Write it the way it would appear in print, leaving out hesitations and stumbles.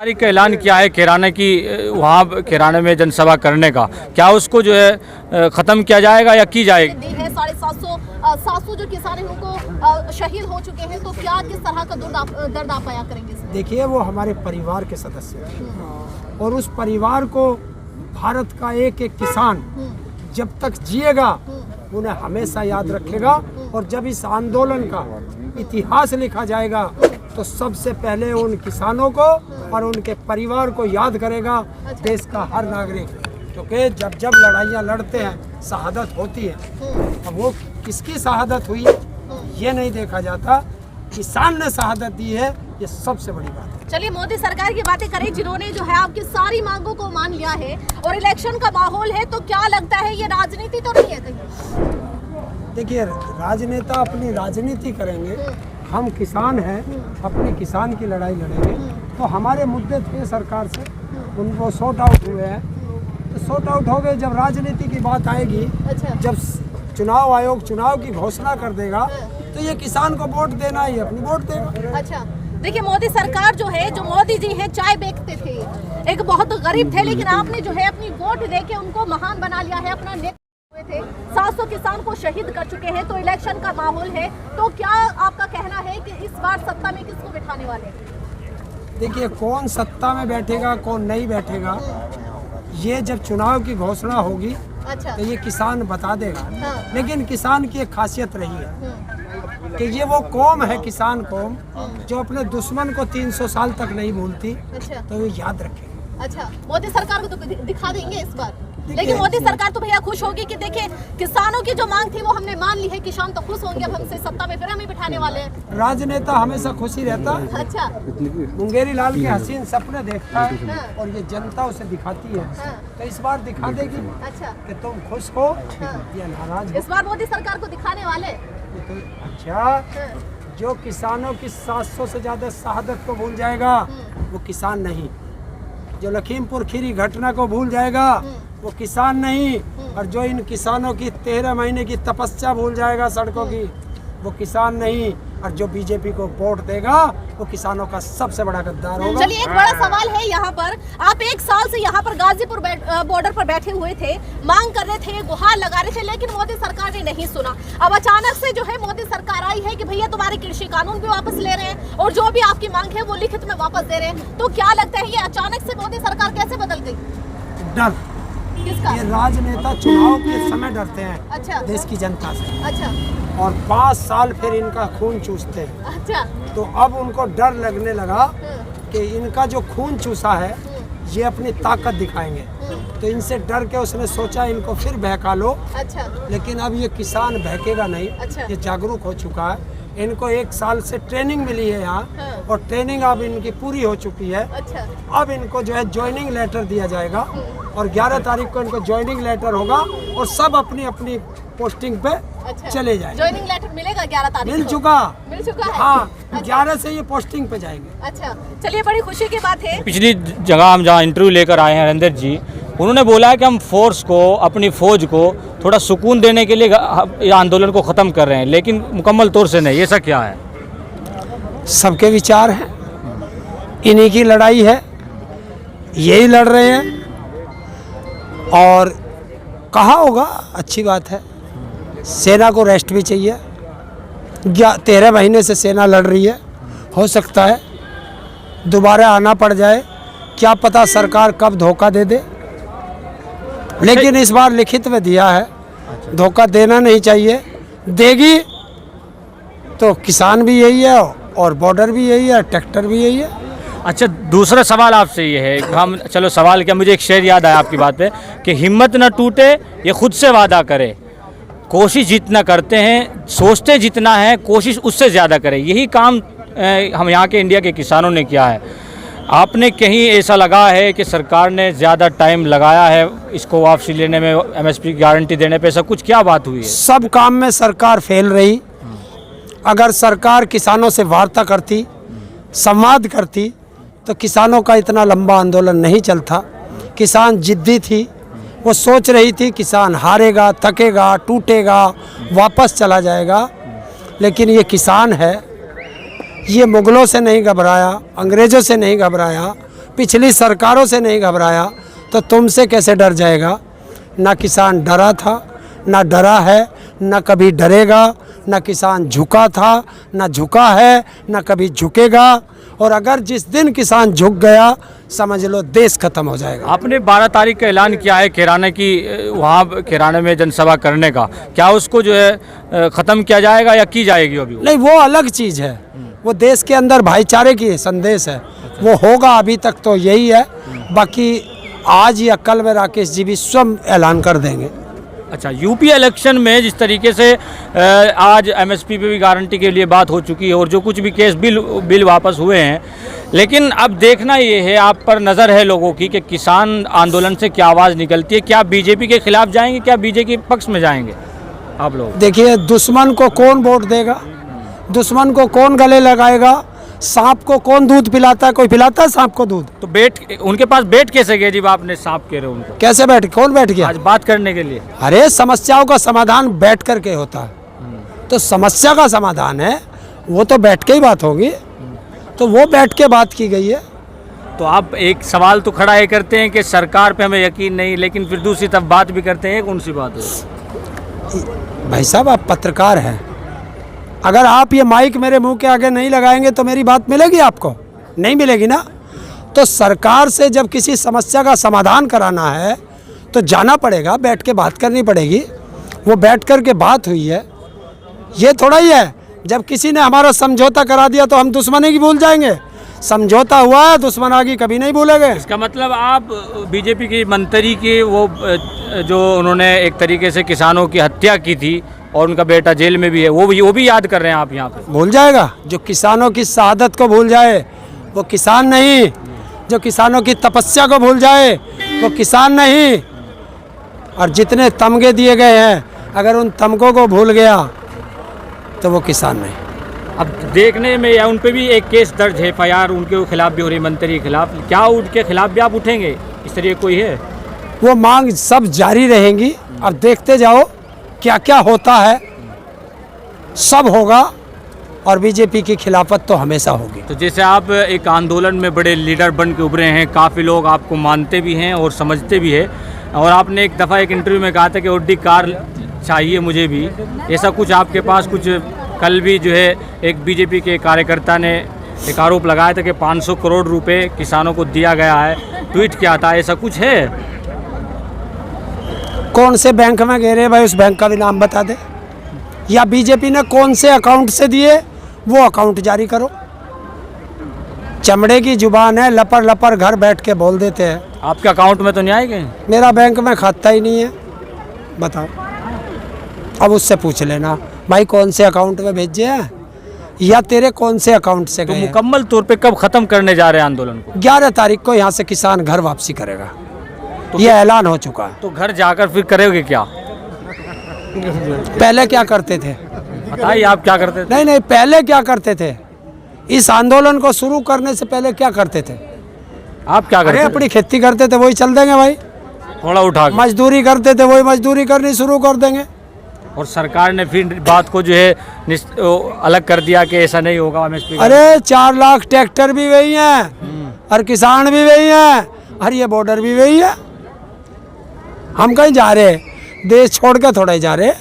तारीख का ऐलान किया है किराने की, वहाँ किराने में जनसभा करने का, क्या उसको जो है ख़त्म किया जाएगा या की जाएगी? दी है 750 जो किसान हैं उनको शहीद हो चुके हैं, तो क्या किस तरह का दर्द आप बयां करेंगे इसमें? देखिए, वो हमारे परिवार के सदस्य हैं और उस परिवार को भारत का एक एक किसान जब तक जिएगा उन्हें हमेशा याद रखेगा। और जब इस आंदोलन का इतिहास लिखा जाएगा तो सबसे पहले उन किसानों को और उनके परिवार को याद करेगा देश का हर नागरिक, क्योंकि जब जब लड़ाइयाँ लड़ते हैं शहादत होती है। अब वो किसकी शहादत हुई ये नहीं देखा जाता, किसान ने शहादत दी है, ये सबसे बड़ी बात है। चलिए मोदी सरकार की बातें करें, जिन्होंने जो है आपकी सारी मांगों को मान लिया है और इलेक्शन का माहौल है, तो क्या लगता है ये राजनीति तो नहीं है कहीं? देखिए, राजनेता अपनी राजनीति करेंगे, हम किसान हैं, अपने किसान की लड़ाई लड़ेंगे। तो हमारे मुद्दे थे सरकार से, उनको सॉर्ट आउट हुए हैं, तो सॉर्ट आउट हो गए। जब राजनीति की बात आएगी, जब चुनाव आयोग चुनाव की घोषणा कर देगा तो ये किसान को वोट देना ही अपनी वोट देगा। अच्छा, देखिए मोदी सरकार जो है, जो मोदी जी हैं चाय बेचते थे, एक बहुत गरीब थे, लेकिन आपने जो है अपनी वोट देके उनको महान बना लिया है, अपना नेता हुए थे। 700 किसान को शहीद कर चुके हैं, तो इलेक्शन का माहौल है, तो क्या आपका कहना है कि इस बार सत्ता में किसको बिठाने वाले हैं? देखिए, कौन सत्ता में बैठेगा कौन नहीं बैठेगा ये जब चुनाव की घोषणा होगी अच्छा, तो ये किसान बता देगा। हाँ। लेकिन किसान की एक खासियत रही है कि ये वो कौम है, किसान कौम, जो अपने दुश्मन को 300 साल तक नहीं भूलती, अच्छा, तो वो याद रखेगी। अच्छा, मोदी सरकार को तो दिखा देंगे इस बार, लेकिन मोदी सरकार तो भैया खुश होगी कि देखिए किसानों की जो मांग थी वो हमने मान ली है, किसान तो खुश होंगे, अब हमसे सत्ता में फिर हमें बिठाने वाले हैं। राजनेता हमेशा खुशी रहता है, अच्छा, मुंगेरी लाल के हसीन सपने देखता है हाँ। और ये जनता उसे दिखाती है। हाँ। तो इस बार दिखा देगी अच्छा, कि तुम खुश हो हाँ। या नाराज हो। इस बार मोदी सरकार को दिखाने वाले तो अच्छा, जो किसानों की 700 से ज्यादा शहादत को भूल जाएगा वो किसान नहीं, जो लखीमपुर खीरी घटना को भूल जाएगा वो किसान नहीं, और जो इन किसानों की 13 महीने की तपस्या भूल जाएगा सड़कों की वो किसान नहीं, और जो बीजेपी को वोट देगा वो किसानों का सबसे बड़ा गद्दार होगा। चलिए, एक बड़ा सवाल है यहाँ पर, आप 1 साल से यहाँ पर गाजीपुर बॉर्डर पर बैठे हुए थे, मांग कर रहे थे, गुहार लगा रहे थे, लेकिन मोदी सरकार ने नहीं सुना। अब अचानक से जो है मोदी सरकार आई है कि भैया तुम्हारे कृषि कानून भी वापस ले रहे हैं और जो भी आपकी मांग है वो लिखित में वापस दे रहे हैं, तो क्या लगता है ये अचानक से मोदी सरकार कैसे बदल गई? डर, किसका? ये राजनेता चुनाव के समय डरते हैं अच्छा, देश की जनता से, अच्छा, और 5 साल फिर इनका खून चूसते हैं। अच्छा, तो अब उनको डर लगने लगा कि इनका जो खून चूसा है ये अपनी ताकत दिखाएंगे, तो इनसे डर के उसने सोचा इनको फिर बहका लो। अच्छा, लेकिन अब ये किसान बहकेगा नहीं, अच्छा। ये जागरूक हो चुका है, इनको 1 साल से ट्रेनिंग मिली है यहाँ, हाँ। और ट्रेनिंग अब इनकी पूरी हो चुकी है। अच्छा, अब इनको जो है ज्वाइनिंग लेटर दिया जाएगा और 11 तारीख को इनको ज्वाइनिंग लेटर होगा और सब अपनी अपनी पोस्टिंग पे अच्छा, चले जाएंगे। ज्वाइनिंग लेटर मिलेगा 11 तारीख मिल को? चुका है? हाँ, अच्छा। 11 से ये पोस्टिंग पे जाएंगे। अच्छा, चलिए, बड़ी खुशी की बात है। पिछली जगह हम जहाँ इंटरव्यू लेकर आए हैं हरिंदर जी, उन्होंने बोला है कि हम फोर्स को, अपनी फौज को थोड़ा सुकून देने के लिए ये आंदोलन को ख़त्म कर रहे हैं, लेकिन मुकम्मल तौर से नहीं। ऐसा क्या है? सबके विचार हैं, इन्हीं की लड़ाई है, यही लड़ रहे हैं, और कहा होगा अच्छी बात है, सेना को रेस्ट भी चाहिए। 13 महीने से सेना लड़ रही है, हो सकता है दोबारा आना पड़ जाए, क्या पता सरकार कब धोखा दे दे, लेकिन इस बार लिखित में दिया है, धोखा देना नहीं चाहिए, देगी तो किसान भी यही है और बॉर्डर भी यही है, ट्रैक्टर भी यही है। अच्छा, दूसरा सवाल आपसे ये है, हम चलो सवाल क्या, मुझे एक शेर याद आया आपकी बात पे कि हिम्मत न टूटे ये खुद से वादा करे, कोशिश जितना करते हैं, सोचते जितना है, कोशिश उससे ज़्यादा करें। यही काम हम यहाँ के इंडिया के किसानों ने किया है। आपने कहीं ऐसा लगा है कि सरकार ने ज़्यादा टाइम लगाया है इसको वापसी लेने में, MSP की गारंटी देने पे, ऐसा कुछ क्या बात हुई है? सब काम में सरकार फेल रही। अगर सरकार किसानों से वार्ता करती, संवाद करती, तो किसानों का इतना लंबा आंदोलन नहीं चलता। किसान जिद्दी थी, वो सोच रही थी किसान हारेगा, थकेगा, टूटेगा, वापस चला जाएगा, लेकिन ये किसान है, ये मुगलों से नहीं घबराया, अंग्रेज़ों से नहीं घबराया, पिछली सरकारों से नहीं घबराया तो तुमसे कैसे डर जाएगा। ना किसान डरा था, ना डरा है, ना कभी डरेगा। ना किसान झुका था, ना झुका है, ना कभी झुकेगा। और अगर जिस दिन किसान झुक गया समझ लो देश खत्म हो जाएगा। आपने 12 तारीख का ऐलान किया है किराने की, वहाँ किराने में जनसभा करने का, क्या उसको जो है ख़त्म किया जाएगा या की जाएगी अभी? नहीं, वो अलग चीज़ है। वो देश के अंदर भाईचारे की संदेश है, वो होगा। अभी तक तो यही है, बाकी आज या कल में राकेश जी भी स्वयं ऐलान कर देंगे। अच्छा, यूपी इलेक्शन में जिस तरीके से आज एमएसपी पे भी गारंटी के लिए बात हो चुकी है और जो कुछ भी केस बिल वापस हुए हैं, लेकिन अब देखना ये है, आप पर नज़र है लोगों की कि किसान आंदोलन से क्या आवाज़ निकलती है। क्या बीजेपी के खिलाफ जाएंगे, क्या बीजेपी के पक्ष में जाएंगे आप लोग? देखिए, दुश्मन को कौन वोट देगा, दुश्मन को कौन गले लगाएगा, सांप को कौन दूध पिलाता है? कोई पिलाता है सांप को दूध? तो उनके पास बैठ कैसे गए जब आपने सांप कह रहे हो उनको? कैसे बैठ, कौन बैठ गया आज बात करने के लिए? अरे समस्याओं का समाधान बैठ करके होता है, तो समस्या का समाधान है वो तो बैठ के ही बात होगी। तो वो बैठ के बात की गई है। तो आप एक सवाल तो खड़ा ये करते हैं कि सरकार पे हमें यकीन नहीं, लेकिन फिर दूसरी तरफ बात भी करते हैं, कौन सी बात है? भाई साहब, आप पत्रकार हैं, अगर आप ये माइक मेरे मुंह के आगे नहीं लगाएंगे तो मेरी बात मिलेगी आपको? नहीं मिलेगी ना। तो सरकार से जब किसी समस्या का समाधान कराना है तो जाना पड़ेगा, बैठ के बात करनी पड़ेगी। वो बैठ कर के बात हुई है, ये थोड़ा ही है जब किसी ने हमारा समझौता करा दिया तो हम दुश्मनी की भूल जाएंगे। समझौता हुआ है, दुश्मनागी कभी नहीं भूलेंगे। इसका मतलब आप बीजेपी की मंत्री की वो जो उन्होंने एक तरीके से किसानों की हत्या की थी और उनका बेटा जेल में भी है, वो भी याद कर रहे हैं आप यहाँ पे? भूल जाएगा। जो किसानों की शहादत को भूल जाए वो किसान नहीं, जो किसानों की तपस्या को भूल जाए वो किसान नहीं। और जितने तमगे दिए गए हैं, अगर उन तमगों को भूल गया तो वो किसान नहीं। अब देखने में या उन पे भी एक केस दर्ज है, FIR उनके खिलाफ भी हो रही, मंत्री के खिलाफ। क्या उनके खिलाफ भी आप उठेंगे? इस तरह कोई है? वो मांग सब जारी रहेंगी। अब देखते जाओ क्या क्या होता है, सब होगा। और बीजेपी की खिलाफत तो हमेशा होगी। तो जैसे आप एक आंदोलन में बड़े लीडर बन के उभरे हैं, काफ़ी लोग आपको मानते भी हैं और समझते भी हैं, और आपने एक दफ़ा एक इंटरव्यू में कहा था कि ऑडी कार चाहिए मुझे भी, ऐसा कुछ आपके पास कुछ? कल भी जो है एक बीजेपी के कार्यकर्ता ने एक आरोप लगाया था कि 500 करोड़ रुपए किसानों को दिया गया है, ट्वीट किया था, ऐसा कुछ है? कौन से बैंक में गए रहे भाई, उस बैंक का भी नाम बता दे। या बीजेपी ने कौन से अकाउंट से दिए, वो अकाउंट जारी करो। चमड़े की जुबान है, लपर लपर घर बैठ के बोल देते हैं। आपके अकाउंट में तो नहीं आएंगे? मेरा बैंक में खाता ही नहीं है, बताओ। अब उससे पूछ लेना भाई कौन से अकाउंट में भेजे हैं या तेरे कौन से अकाउंट से तो गए हैं। मुकम्मल तौर पे कब खत्म करने जा रहे हैं आंदोलन को? 11 तारीख को यहाँ से किसान घर वापसी करेगा, तो ये ऐलान हो चुका है। तो घर जाकर फिर करोगे क्या? पहले क्या करते थे बताइए, आप क्या करते थे? नहीं, पहले क्या करते थे? इस आंदोलन को शुरू करने से पहले क्या करते थे? आप क्या करते अरे थे? अपनी खेती करते थे, वही चल देंगे भाई। थोड़ा उठा के। मजदूरी करते थे, वही मजदूरी करनी शुरू कर देंगे। और सरकार ने फिर बात को जो है अलग कर दिया कि ऐसा नहीं होगा MSP का। अरे 4 लाख ट्रैक्टर भी वही हैं और किसान भी वही हैं और ये बॉर्डर भी वही है। हम कहीं जा रहे, देश छोड़ के थोड़ा ही जा रहे।